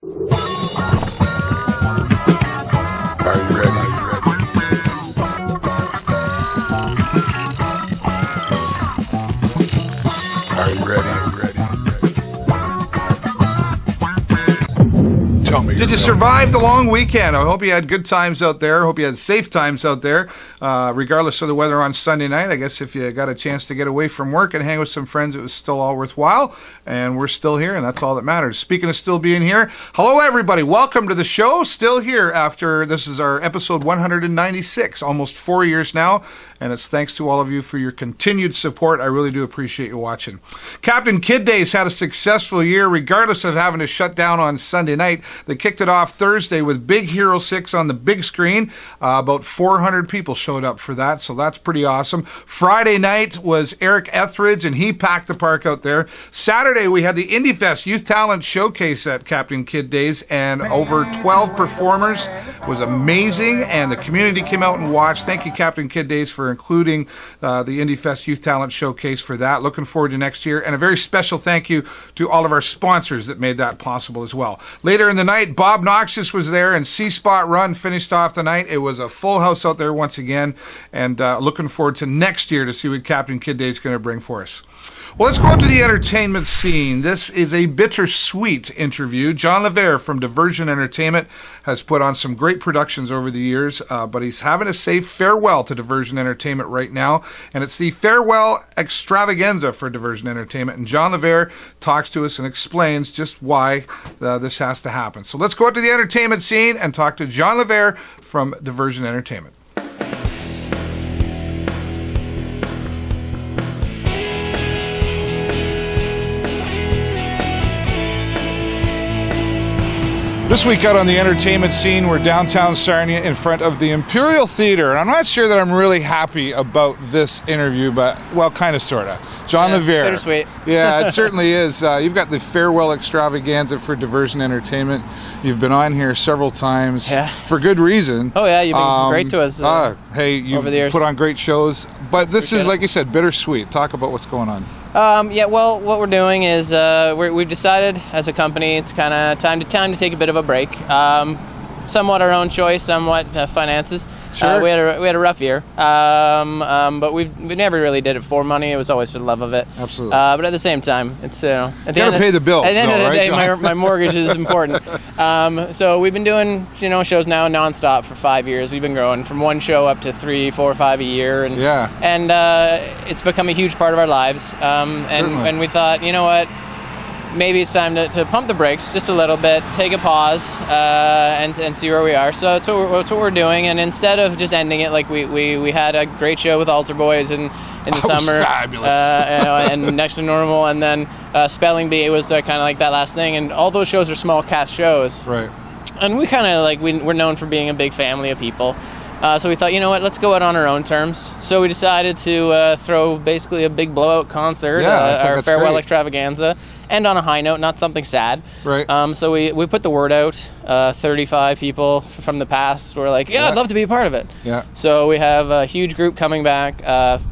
Are you ready? Are you ready? Tell me. Did you survive the long weekend? I hope you had good times out there. I hope you had safe times out there, regardless of the weather on Sunday night. I guess if you got a chance to get away from work and hang with some friends, it was still all worthwhile. And we're still here, and that's all that matters. Speaking of still being here, hello, everybody. Welcome to the show. Still here after this is our episode 196, almost 4 years now. And it's thanks to all of you for your continued support. I really do appreciate you watching. Captain Kid Days had a successful year, regardless of having to shut down on Sunday night. They kicked it off Thursday with Big Hero 6 on the big screen. About 400 people showed up for that, so that's pretty awesome. Friday night was Eric Etheridge, and he packed the park out there. Saturday, we had the Indiefest Youth Talent Showcase at Captain Kid Days, and over 12 performers. It was amazing, and the community came out and watched. Thank you, Captain Kid Days, for including the Indiefest Youth Talent Showcase for that. Looking forward to next year. And a very special thank you to all of our sponsors that made that possible as well. Later in the night, Bob Noxious was there, and C-Spot Run finished off the night. It was a full house out there once again, and looking forward to next year to see what Captain Kid Day is going to bring for us. Well, let's go up to the entertainment scene. This is a bittersweet interview. John Leverre from Diversion Entertainment has put on some great productions over the years, but he's having to say farewell to Diversion Entertainment right now, and it's the Farewell Extravaganza for Diversion Entertainment, and John Leverre talks to us and explains just why this has to happen. So let's go up to the entertainment scene and talk to John Leverre from Diversion Entertainment. This week out on the entertainment scene, we're downtown Sarnia in front of the Imperial Theatre. And I'm not sure that I'm really happy about this interview, but, well, kind of, sort of. John Leverre. Bittersweet. Yeah, it certainly is. You've got the Farewell Extravaganza for Diversion Entertainment. You've been on here several times for good reason. Oh, yeah, you've been great to us hey, you've over the years. Put on great shows. But this is, like you said, bittersweet. Talk about what's going on. Well, what we're doing is we've decided as a company it's kind of time to take a bit of a break. Somewhat our own choice, somewhat finances. Sure. We had a rough year, but we never really did it for money. It was always for the love of it. Absolutely. But at the same time, it's at the you gotta pay the bills. At the end of the day, right, my mortgage is important. So we've been doing shows now nonstop for 5 years. We've been growing from one show up to 3, 4, 5 a year, and it's become a huge part of our lives. And we thought, you know what? Maybe it's time to pump the brakes just a little bit, take a pause, and see where we are. So that's what we're doing. And instead of just ending it, like we had a great show with Altar Boys in the summer, fabulous. And Next to Normal, and then Spelling Bee was kind of like that last thing. And all those shows are small cast shows, right? And we kind of we're known for being a big family of people. So we thought, you know what, let's go out on our own terms. So we decided to throw basically a big blowout concert, our Farewell Extravaganza. End on a high note, not something sad. Right. So we put the word out. 35 people from the past were like, I'd love to be a part of it. Yeah. So we have a huge group coming back.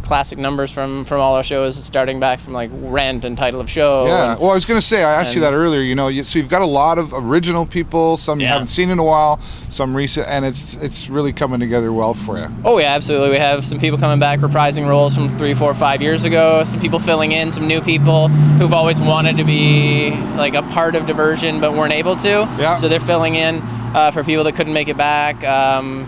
Classic numbers from all our shows, starting back from like Rent and Title of Show. Yeah. Well, I was going to say, I asked you that earlier. So you've got a lot of original people, some you haven't seen in a while, some recent, and it's really coming together well for you. Oh yeah, absolutely. We have some people coming back reprising roles from 3, 4, 5 years ago. Some people filling in, some new people who've always wanted to be like a part of Diversion but weren't able to. Yeah. So they're filling in for people that couldn't make it back.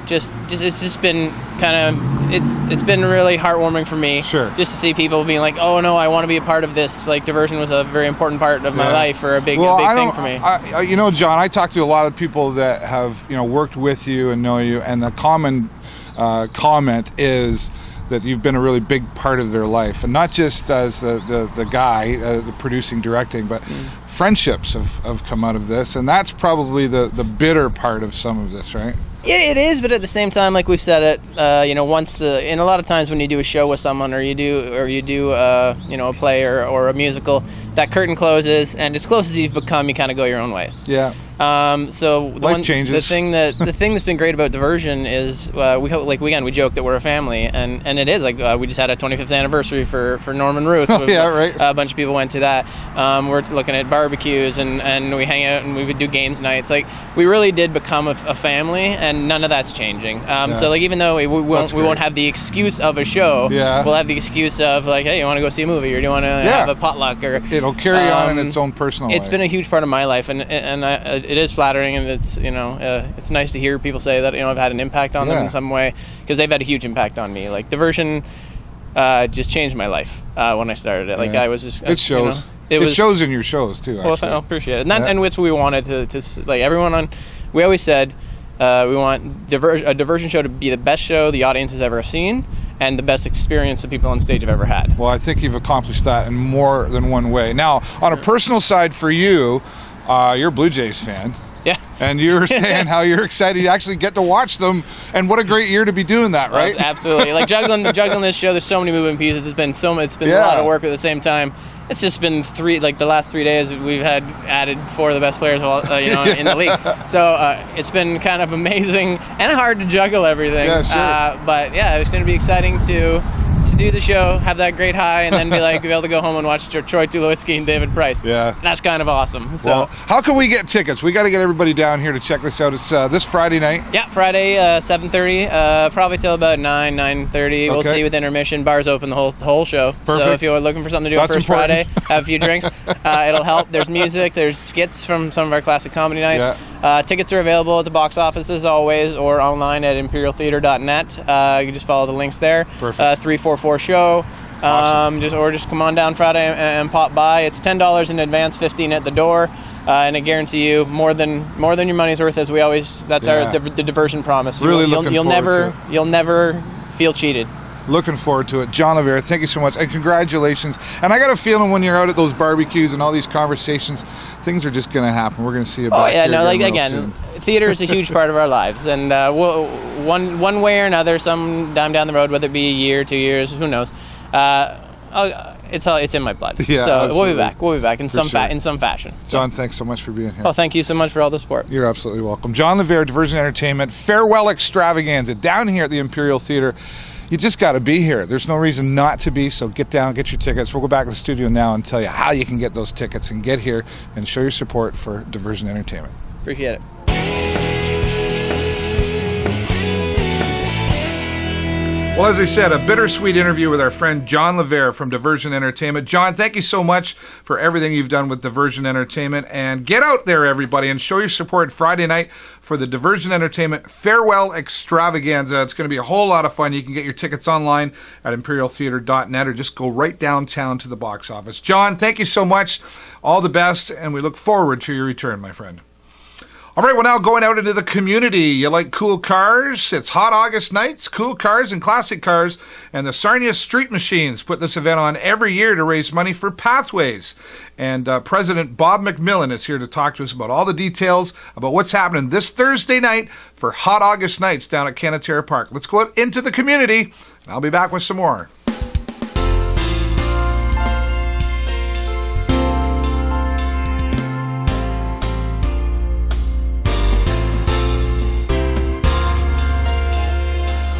It's just been it's been really heartwarming for me. Sure. Just to see people being like, oh no, I want to be a part of this. Like Diversion was a very important part of my life, or a big thing for me. John, I talked to a lot of people that have worked with you and know you, and the common comment is that you've been a really big part of their life, and not just as the guy, the producing, directing, but friendships have come out of this, and that's probably the bitter part of some of this, right? It is, but at the same time, like we've said it, and a lot of times when you do a show with someone, or you do a play or a musical, that curtain closes, and as close as you've become, you kind of go your own ways. Yeah. So Life changes. The thing that's been great about Diversion is we joke that we're a family, and it is we just had a 25th anniversary for Norman Ruth. Yeah, right. A bunch of people went to that. We're looking at barbecues and we hang out and we would do games nights. Like we really did become a family, and none of that's changing. So like even though we won't have the excuse of a show, we'll have the excuse of like, hey, you want to go see a movie, or do you want to have a potluck, or it'll carry on in its own personal life. It's been a huge part of my life, and it is flattering, and it's it's nice to hear people say that I've had an impact on them in some way, because they've had a huge impact on me. Like Diversion just changed my life when I started it. Like I was just it shows. It shows in your shows too. Actually. Well, I appreciate it, and which we wanted to like everyone on. We always said we want a Diversion show to be the best show the audience has ever seen, and the best experience the people on stage have ever had. Well, I think you've accomplished that in more than one way. Now, on a personal side for you, you're a Blue Jays fan. Yeah. And you were saying how you're excited to actually get to watch them, and what a great year to be doing that, right? Absolutely. Like juggling this show, there's so many moving pieces. It's been a lot of work at the same time. It's just been the last 3 days we've had added 4 of the best players in the league. So it's been kind of amazing and hard to juggle everything. Yeah, sure. But yeah, it's going to be exciting to do the show, have that great high, and then be able to go home and watch Troy Tulowitzki and David Price. Yeah. That's kind of awesome. So, well, how can we get tickets? We got to get everybody down here to check this out. It's this Friday night. Yeah, Friday, 7:30, probably till about 9:30. We'll see with intermission. Bars open the whole show. Perfect. So if you're looking for something to do first Friday, have a few drinks, it'll help. There's music, there's skits from some of our classic comedy nights. Yeah. Tickets are available at the box office as always, or online at imperialtheatre.net. You can just follow the links there. Perfect. 344 show. Awesome. Just come on down Friday and pop by. It's $10 in advance, $15 at the door, and I guarantee you more than your money's worth. As we always, that's the Diversion promise. Really looking forward to it. You'll never feel cheated. Looking forward to it. John Leverre, thank you so much, and congratulations. And I got a feeling when you're out at those barbecues and all these conversations, things are just going to happen. We're going to see you back here soon. Theater is a huge part of our lives, and one way or another, some down the road, whether it be a year, 2 years, who knows, it's in my blood. Yeah, so absolutely. We'll be back in some fashion. John, thanks so much for being here. Well, thank you so much for all the support. You're absolutely welcome. John Leverre, Diversion Entertainment, Farewell Extravaganza, down here at the Imperial Theatre. You just got to be here. There's no reason not to be, so get down, get your tickets. We'll go back to the studio now and tell you how you can get those tickets and get here and show your support for Diversion Entertainment. Appreciate it. Well, as I said, a bittersweet interview with our friend John Leverre from Diversion Entertainment. John, thank you so much for everything you've done with Diversion Entertainment. And get out there, everybody, and show your support Friday night for the Diversion Entertainment Farewell Extravaganza. It's going to be a whole lot of fun. You can get your tickets online at imperialtheatre.net or just go right downtown to the box office. John, thank you so much. All the best, and we look forward to your return, my friend. All right, well, now going out into the community. You like cool cars? It's hot August nights, cool cars and classic cars, and the Sarnia Street Machines put this event on every year to raise money for Pathways. And President Bob McMillan is here to talk to us about all the details about what's happening this Thursday night for hot August nights down at Canatera Park. Let's go out into the community, and I'll be back with some more.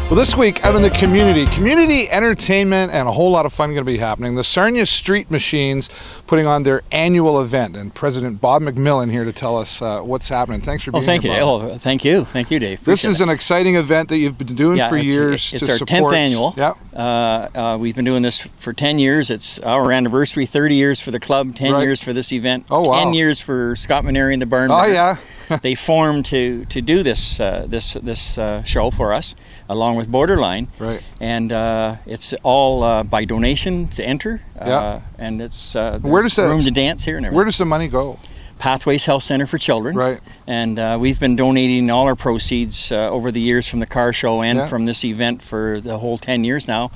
Well, this week out in the community entertainment and a whole lot of fun going to be happening. The Sarnia Street Machines putting on their annual event, and President Bob McMillan here to tell us what's happening. Thanks for being here, Bob. Thank you, Dave. This is an exciting event that you've been doing for years. It's our 10th annual. Yeah, we've been doing this for 10 years. It's our anniversary. 30 years for the club, 10 years for this event. Oh, wow. 10 years for Scott Maneri and the Barn. Oh, yeah. They formed to do this show for us, along with Borderline. Right. And it's all by donation to enter. And it's room to dance here and everything. Where does the money go? Pathways Health Center for Children. Right. And we've been donating all our proceeds over the years from the car show and from this event for the whole 10 years now.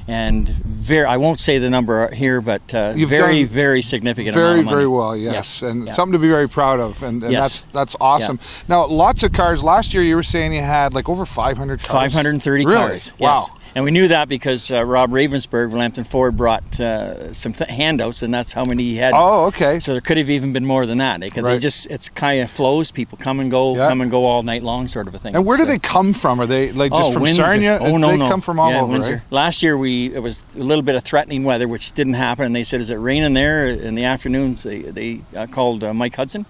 And I won't say the number here, but very significant amount of money. Very well, yes. And something to be very proud of. And that's awesome. Yeah. Now, lots of cars. Last year you were saying you had like over 500 cars. 530 really? cars. Wow. Yes. And we knew that because Rob Ravensburg, Lambton Ford, brought some handouts, and that's how many he had. Oh, okay. So there could have even been more than that. It's kind of flows. People come and go all night long, sort of a thing. And where do they come from? Are they just from Windsor. Sarnia? Oh, no, they no. come from all over, Windsor. right? Last year it was a little bit of threatening weather, which didn't happen. And they said, "Is it raining there?" In the afternoons, they called Mike Hudson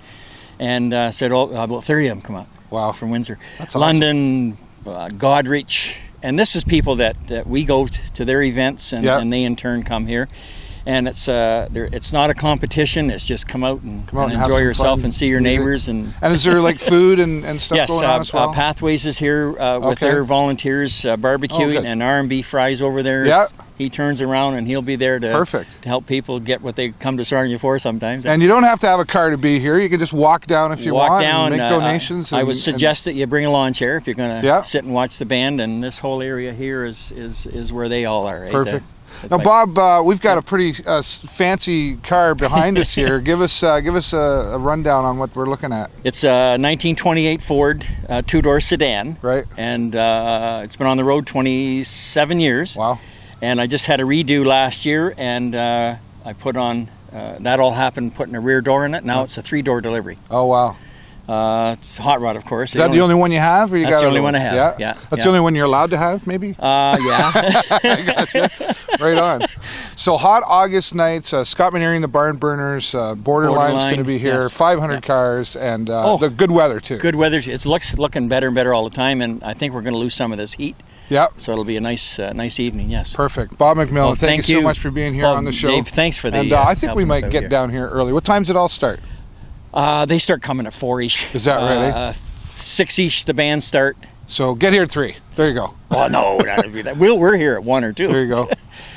and said, about 30 of them come up. Wow, from Windsor. That's awesome. London, Godrich. And this is people that we go to their events, and they in turn come here. And it's not a competition. It's just come out and enjoy yourself and see your neighbors. And is there like food and stuff going on as well? Yes, Pathways is here with their volunteers barbecuing, and R&B Fries over there. Yeah. He turns around and he'll be there to help people get what they come to Sarnia for sometimes. And you don't have to have a car to be here. You can just walk down if you want and make donations. I would suggest that you bring a lawn chair if you're going to sit and watch the band. And this whole area here is where they all are. Right? Perfect. Now, Bob, we've got a pretty fancy car behind us here. Give us a rundown on what we're looking at. It's a 1928 Ford two-door sedan. Right. And it's been on the road 27 years. Wow. And I just had a redo last year, and I put on, that all happened putting a rear door in it. Now it's a 3-door delivery. Oh, wow. It's a hot rod, of course. Is that the only one you have? Or you that's got the only one I have, yeah. That's the only one you're allowed to have, maybe? Yeah. I gotcha. Right on. So hot August nights, Scott McNairy, the Barn Burners, Borderline's going to be here, 500 cars, and the good weather, too. Good weather. It's looking better and better all the time, and I think we're going to lose some of this heat. Yeah. So it'll be a nice evening, yes. Perfect. Bob McMillan, thank you so much for being here on the show. Dave, thanks for the And I think we might get down here early. What time does it all start? They start coming at 4-ish. Is that right? 6-ish the bands start. So get here at 3. There you go. Oh, no, that'd be that. We're here at 1 or 2. There you go.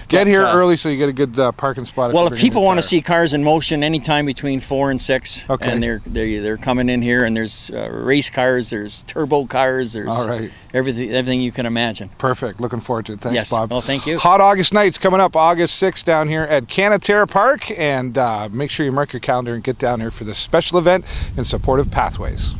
Get here early so you get a good parking spot. Well, if people want to see cars in motion anytime between 4 and 6, and they're coming in here, and there's race cars, there's turbo cars, there's everything you can imagine. Perfect. Looking forward to it. Thanks, yes. Bob. Well, thank you. Hot August nights coming up August 6th down here at Canatera Park, and make sure you mark your calendar and get down here for this special event in support of Pathways.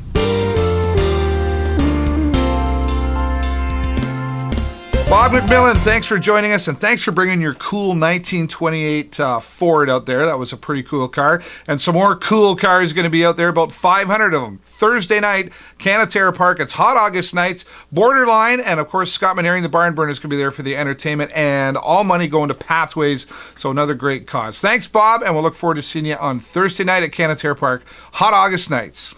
Bob McMillan, thanks for joining us, and thanks for bringing your cool 1928 Ford out there. That was a pretty cool car. And some more cool cars going to be out there, about 500 of them. Thursday night, Canatera Park. It's hot August nights. Borderline, and of course, Scott McNairy and the Barn Burners going to be there for the entertainment, and all money going to Pathways, so another great cause. Thanks, Bob, and we'll look forward to seeing you on Thursday night at Canatera Park. Hot August nights.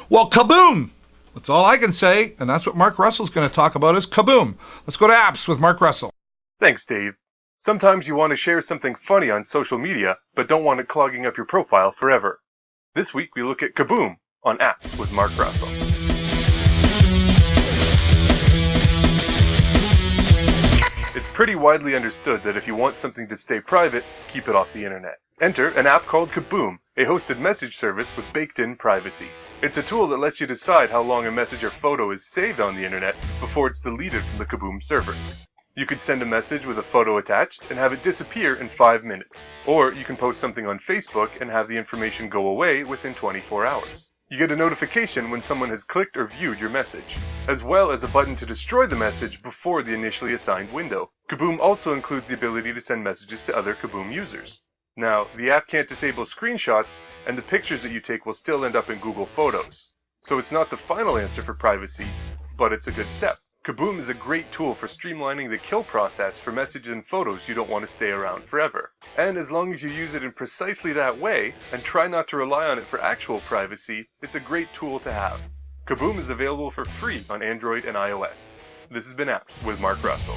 Well, kaboom! That's all I can say, and that's what Mark Russell's going to talk about is Kaboom. Let's go to apps with Mark Russell. Thanks, Dave. Sometimes you want to share something funny on social media, but don't want it clogging up your profile forever. This week we look at Kaboom on apps with Mark Russell. It's pretty widely understood that if you want something to stay private, keep it off the internet. Enter an app called Kaboom, a hosted message service with baked-in privacy. It's a tool that lets you decide how long a message or photo is saved on the internet before it's deleted from the Kaboom server. You could send a message with a photo attached and have it disappear in 5 minutes. Or you can post something on Facebook and have the information go away within 24 hours. You get a notification when someone has clicked or viewed your message, as well as a button to destroy the message before the initially assigned window. Kaboom also includes the ability to send messages to other Kaboom users. Now, the app can't disable screenshots, and the pictures that you take will still end up in Google Photos. So it's not the final answer for privacy, but it's a good step. Kaboom is a great tool for streamlining the kill process for messages and photos you don't want to stay around forever. And as long as you use it in precisely that way, and try not to rely on it for actual privacy, it's a great tool to have. Kaboom is available for free on Android and iOS. This has been Apps with Mark Russell.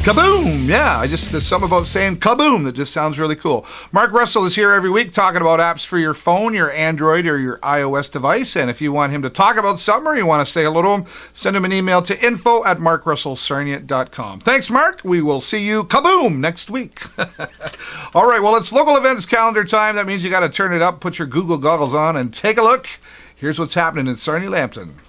Kaboom! Yeah, there's something about saying kaboom that just sounds really cool. Mark Russell is here every week talking about apps for your phone, your Android, or your iOS device. And if you want him to talk about something or you want to say hello to him, send him an email to info@markrussellsarnia.com. Thanks, Mark. We will see you kaboom next week. All right, well, it's local events calendar time. That means you got to turn it up, put your Google goggles on, and take a look. Here's what's happening in Sarnia Lambton.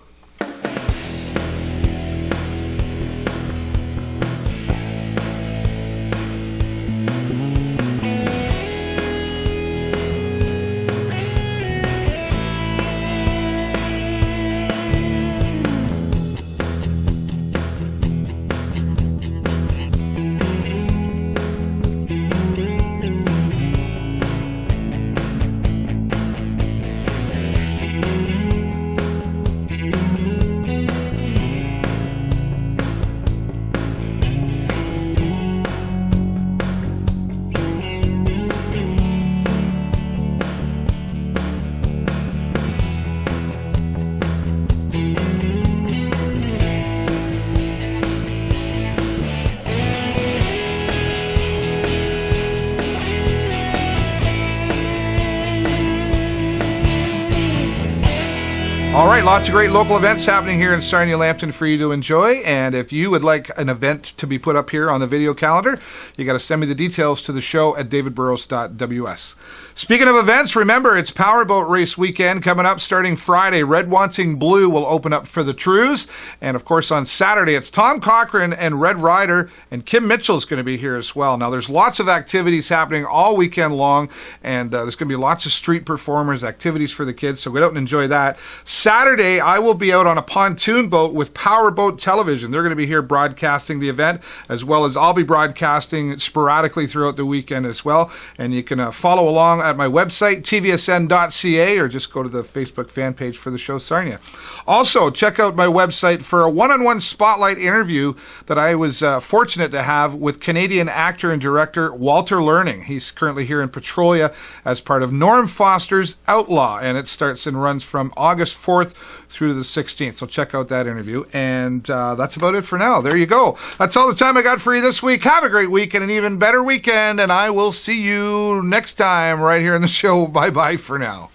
All right, lots of great local events happening here in Sarnia Lambton for you to enjoy. And if you would like an event to be put up here on the video calendar, you got to send me the details to the show at davidburrows.ws. Speaking of events, remember it's Powerboat race weekend coming up starting Friday. Red Wanting Blue will open up for the Trews. And of course on Saturday it's Tom Cochran and Red Ryder, and Kim Mitchell's going to be here as well. Now there's lots of activities happening all weekend long, and there's going to be lots of street performers, activities for the kids, so get out and enjoy that. Saturday I will be out on a pontoon boat with Powerboat Television. They're going to be here broadcasting the event, as well as I'll be broadcasting sporadically throughout the weekend as well. And you can follow along at my website, tvsn.ca, or just go to the Facebook fan page for the show Sarnia. Also, check out my website for a one-on-one spotlight interview that I was fortunate to have with Canadian actor and director Walter Learning. He's currently here in Petrolia as part of Norm Foster's Outlaw, and it starts and runs from August 4th through the 16th. So check out that interview. And that's about it for now. There you go. That's all the time I got for you this week. Have a great week and an even better weekend, and I will see you next time right here in the show. Bye-bye for now.